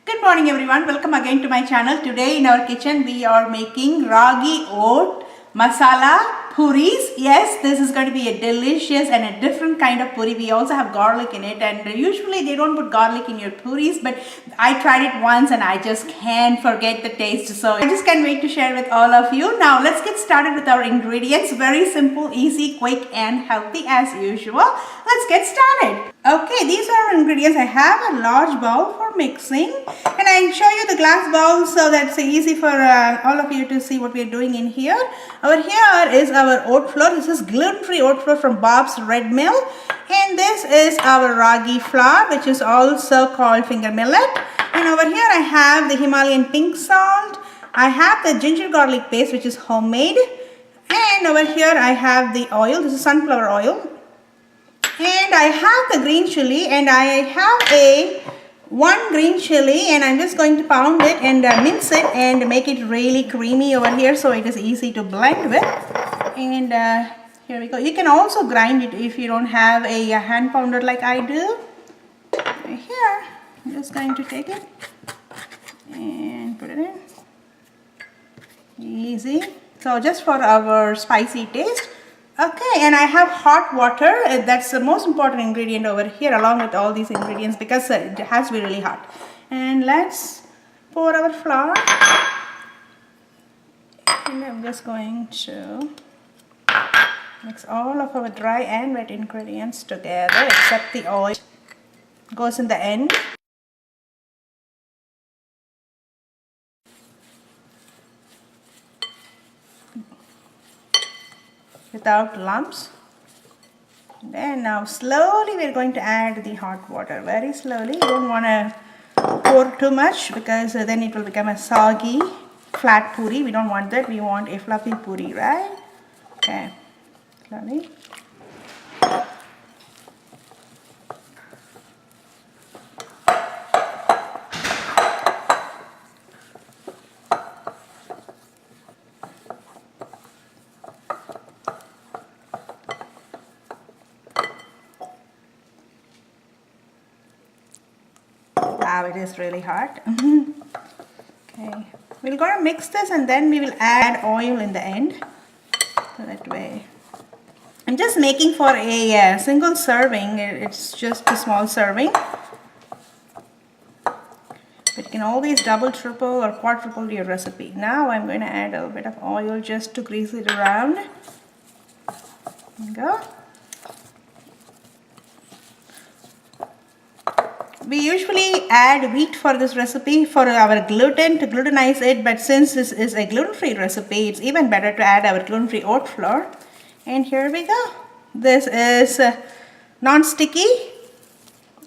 Good morning everyone, welcome again to my channel. Today in our kitchen we are making Ragi Oat Masala Pooris. Yes, this is going to be a delicious and a different kind of puri. We also have garlic in it, and usually they don't put garlic in your puris, but I tried it once and I just can't forget the taste. So I just can't wait to share with all of you. Now let's get started with our ingredients. Very simple, easy, quick and healthy as usual. Let's get started. Okay, these are our ingredients. I have a large bowl for mixing, and I show you the glass bowl so that's easy for all of you to see what we're doing in here. Over here is our oat flour. This is gluten-free oat flour from Bob's Red Mill, and this is our ragi flour, which is also called finger millet. And over here I have the Himalayan pink salt. I have the ginger garlic paste, which is homemade, and over here I have the oil. This is sunflower oil. And I have the green chili, and I have one green chili, and I'm just going to pound it and mince it and make it really creamy over here so it is easy to blend with. And here we go. You can also grind it if you don't have a hand pounder like I do. Right here, I'm just going to take it and put it in. Easy. So just for our spicy taste. Okay, and I have hot water. That's the most important ingredient over here along with all these ingredients because it has to be really hot. And let's pour our flour. And I'm just going to mix all of our dry and wet ingredients together except the oil. Goes in the end. Without lumps. Then now slowly we're going to add the hot water, very slowly. You don't want to pour too much because then it will become a soggy flat puri. We don't want that. We want a fluffy puri, right? Okay, slowly. Wow, it is really hot. Okay, we're going to mix this and then we will add oil in the end. So that way. I'm just making for a single serving. It's just a small serving. But you can always double, triple or quadruple your recipe. Now I'm going to add a little bit of oil just to grease it around. There you go. We usually add wheat for this recipe for our gluten to glutenize it, but since this is a gluten-free recipe, it's even better to add our gluten-free oat flour. And here we go. This is non-sticky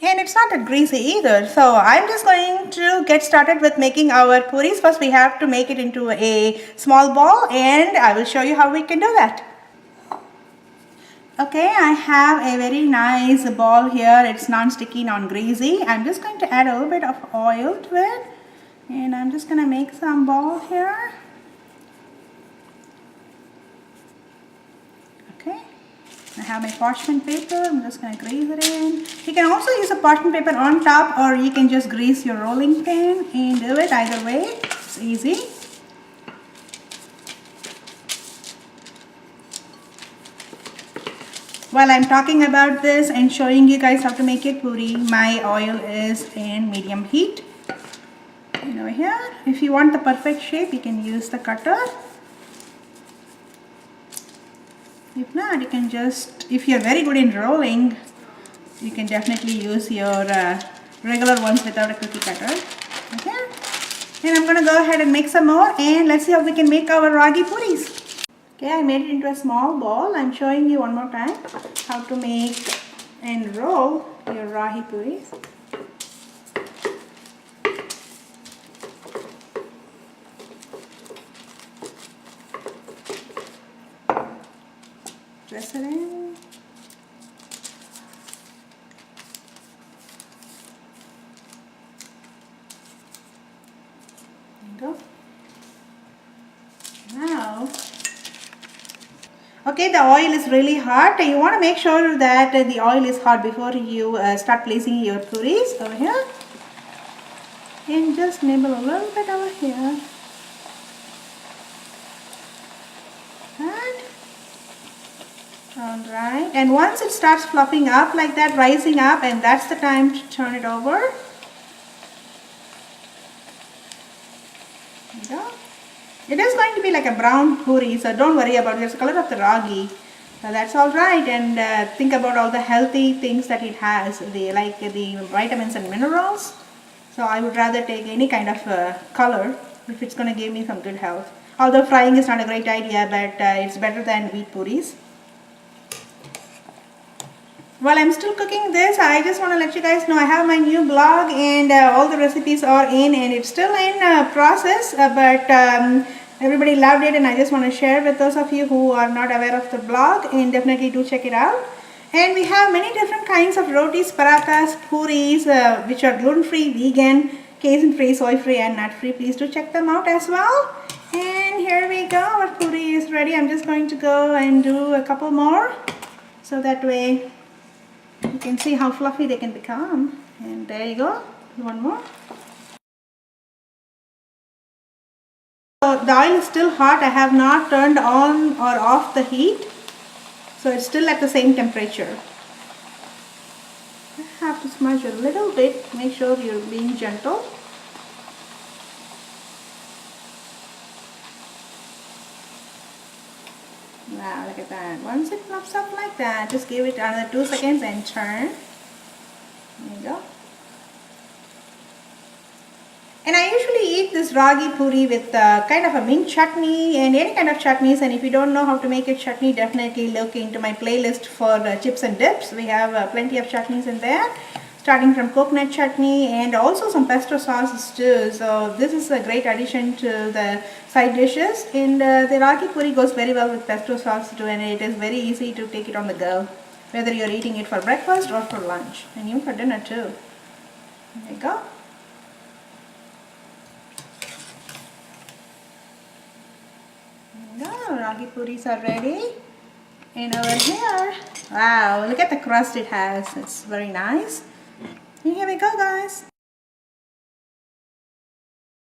and it's not that greasy either. So I'm just going to get started with making our puris. First we have to make it into a small ball, and I will show you how we can do that. Okay, I have a very nice ball here. It's non-sticky, non-greasy. I'm just going to add a little bit of oil to it, and I'm just going to make some ball here. Okay, I have my parchment paper. I'm just going to grease it in. You can also use a parchment paper on top, or you can just grease your rolling pin and do it either way. It's easy. While I'm talking about this and showing you guys how to make it puri, my oil is in medium heat. And over here, if you want the perfect shape, you can use the cutter. If not, you can just, if you're very good in rolling, you can definitely use your regular ones without a cookie cutter. Okay, and I'm going to go ahead and make some more, and let's see how we can make our ragi puris. Okay, I made it into a small ball. I'm showing you one more time how to make and roll your ragi puris. Press it in. There you go. Now, okay, the oil is really hot. You want to make sure that the oil is hot before you start placing your puris over here. and just nibble a little bit over here. And alright, and once it starts fluffing up like that, rising up, and that's the time to turn it over. There you go. It is going to be like a brown puri, so don't worry about it. It's the color of the ragi. So that's all right, and think about all the healthy things that it has, like the vitamins and minerals. So I would rather take any kind of color if it's going to give me some good health. Although frying is not a great idea, but it's better than wheat puris. While I'm still cooking this, I just want to let you guys know I have my new blog, and all the recipes are in, and it's still in process, but everybody loved it, and I just want to share with those of you who are not aware of the blog, and definitely do check it out. And we have many different kinds of rotis, parathas, puris, which are gluten-free, vegan, casein-free, soy-free, and nut-free. Please do check them out as well. And here we go, our puri is ready. I'm just going to go and do a couple more, so that way you can see how fluffy they can become. And there you go, one more. So the oil is still hot. I have not turned on or off the heat, so it's still at the same temperature. I have to smudge a little bit, make sure you're being gentle. Wow, look at that. Once it fluffs up like that, just give it another 2 seconds and turn. There you go. And I usually eat this ragi puri with kind of a mint chutney and any kind of chutneys. And if you don't know how to make a chutney, definitely look into my playlist for chips and dips. We have plenty of chutneys in there, starting from coconut chutney and also some pesto sauces too. So this is a great addition to the side dishes. And the ragi puri goes very well with pesto sauce too, and it is very easy to take it on the go, whether you're eating it for breakfast or for lunch, and even for dinner too. There you go. Ragi puris are ready. And over here, wow, look at the crust it has. It's very nice. And here we go, guys.